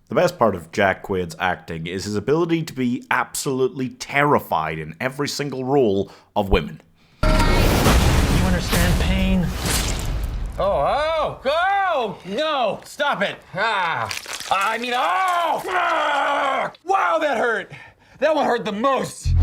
The best part of Jack Quaid's acting is his ability to be absolutely terrified in every single role of women. You understand pain? No, stop it. Oh! Wow, that hurt. That one hurt the most.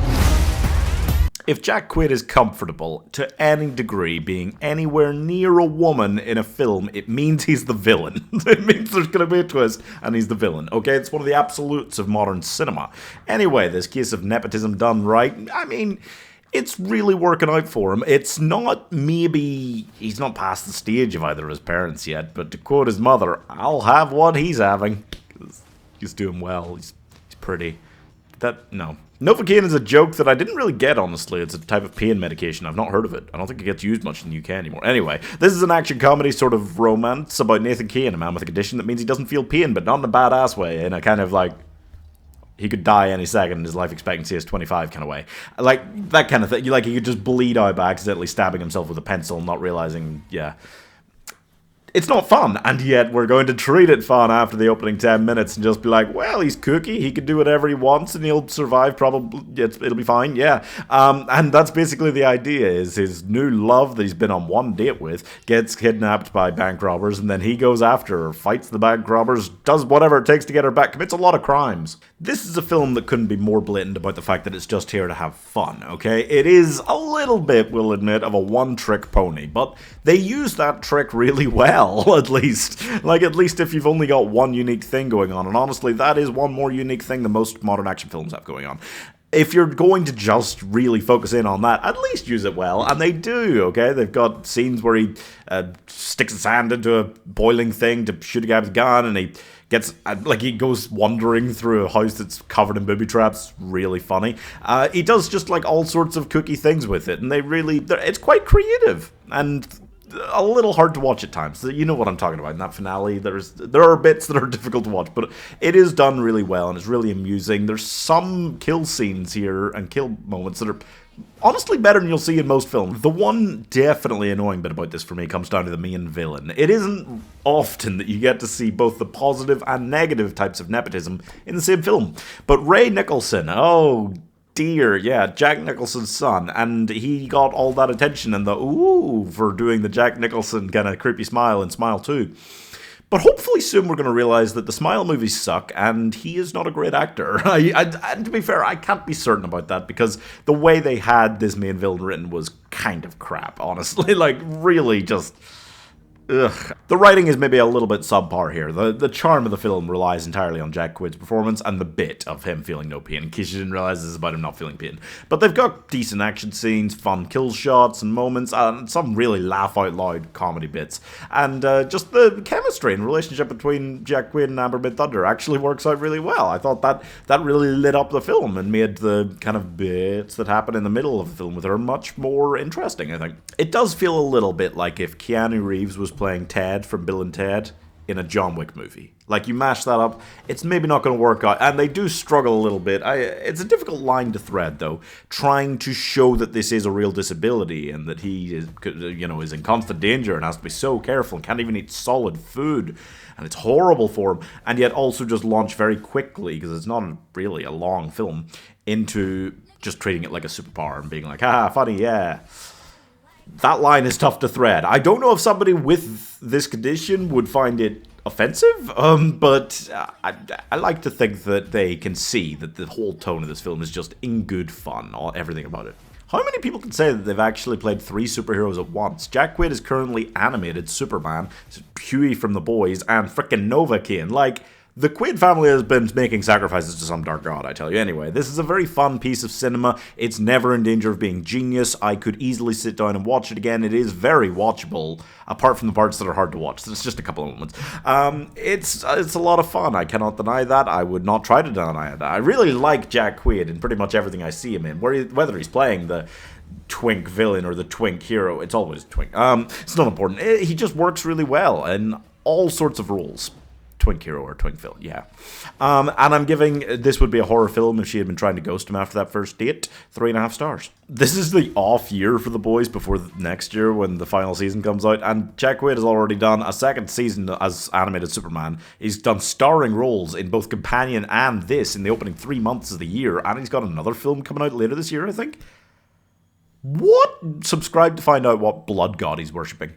If Jack Quaid is comfortable to any degree being anywhere near a woman in a film, it means he's the villain. It means there's going to be a twist and he's the villain. Okay, it's one of the absolutes of modern cinema. Anyway, this case of nepotism done right, I mean, it's really working out for him. It's not, maybe he's not past the stage of either of his parents yet, but to quote his mother, I'll have what he's having. He's doing well. He's pretty. No. Novocaine is a joke that I didn't really get, honestly. It's a type of pain medication. I've not heard of it. I don't think it gets used much in the UK anymore. Anyway, this is an action comedy sort of romance about Nathan Cain, a man with a condition that means he doesn't feel pain, but not in a badass way, in a kind of like, he could die any second and his life expectancy is 25 kind of way. Like, that kind of thing. Like, he could just bleed out by accidentally stabbing himself with a pencil and not realizing, yeah. It's not fun, and yet we're going to treat it fun after the opening 10 minutes and just be like, well, he's Cookie, he can do whatever he wants and he'll survive, probably, it'll be fine, yeah. And that's basically the idea, is his new love that he's been on one date with gets kidnapped by bank robbers, and then he goes after her, fights the bank robbers, does whatever it takes to get her back, commits a lot of crimes. This is a film that couldn't be more blatant about the fact that it's just here to have fun, okay? It is a little bit, we'll admit, of a one-trick pony, but they use that trick really well. At least. Like, at least if you've only got one unique thing going on, and honestly, that is one more unique thing than most modern action films have going on. If you're going to just really focus in on that, at least use it well, and they do, okay? They've got scenes where he sticks his hand into a boiling thing to shoot a guy with a gun, and he gets, like, he goes wandering through a house that's covered in booby traps. Really funny. He does just, like, all sorts of kooky things with it, and it's quite creative, and a little hard to watch at times. You know what I'm talking about. In that finale, there are bits that are difficult to watch, but it is done really well, and it's really amusing. There's some kill scenes here, and kill moments that are honestly better than you'll see in most films. The one definitely annoying bit about this for me comes down to the main villain. It isn't often that you get to see both the positive and negative types of nepotism in the same film. But Ray Nicholson, oh dear, yeah, Jack Nicholson's son, and he got all that attention and the ooh for doing the Jack Nicholson kind of creepy smile in Smile 2. But hopefully soon we're going to realize that the Smile movies suck, and he is not a great actor. And to be fair, I can't be certain about that, because the way they had this main villain written was kind of crap, honestly. Like, really just... ugh. The writing is maybe a little bit subpar here. The charm of the film relies entirely on Jack Quaid's performance and the bit of him feeling no pain, in case you didn't realize this is about him not feeling pain. But they've got decent action scenes, fun kill shots and moments, and some really laugh-out-loud comedy bits. And just the chemistry and relationship between Jack Quaid and ambermidthunder actually works out really well. I thought that really lit up the film and made the kind of bits that happen in the middle of the film with her much more interesting, I think. It does feel a little bit like if Keanu Reeves was playing Ted from Bill and Ted in a John Wick movie. Like, you mash that up, it's maybe not going to work out, and they do struggle a little bit. It's a difficult line to thread, though, trying to show that this is a real disability and that he is in constant danger and has to be so careful and can't even eat solid food, and it's horrible for him, and yet also just launch very quickly, because it's not really a long film, into just treating it like a superpower and being like, ah, funny, yeah. That line is tough to thread. I don't know if somebody with this condition would find it offensive, but I like to think that they can see that the whole tone of this film is just in good fun, everything about it. How many people can say that they've actually played 3 superheroes at once? Jack Quaid is currently animated Superman, Hughie from The Boys, and frickin' Novocaine. Like, the Quaid family has been making sacrifices to some dark god, I tell you. Anyway, this is a very fun piece of cinema. It's never in danger of being genius. I could easily sit down and watch it again. It is very watchable, apart from the parts that are hard to watch. There's just a couple of moments. It's a lot of fun. I cannot deny that. I would not try to deny that. I really like Jack Quaid in pretty much everything I see him in, whether he's playing the twink villain or the twink hero. It's always twink. It's not important. He just works really well in all sorts of roles. Twink Hero or Twink Phil, yeah. And I'm giving, this would be a horror film if she had been trying to ghost him after that first date, 3.5 stars. This is the off year for the boys before next year when the final season comes out, and Jack Quaid has already done a second season as animated Superman. He's done starring roles in both Companion and this in the opening 3 months of the year, and he's got another film coming out later this year, I think. What? Subscribe to find out what blood god he's worshipping.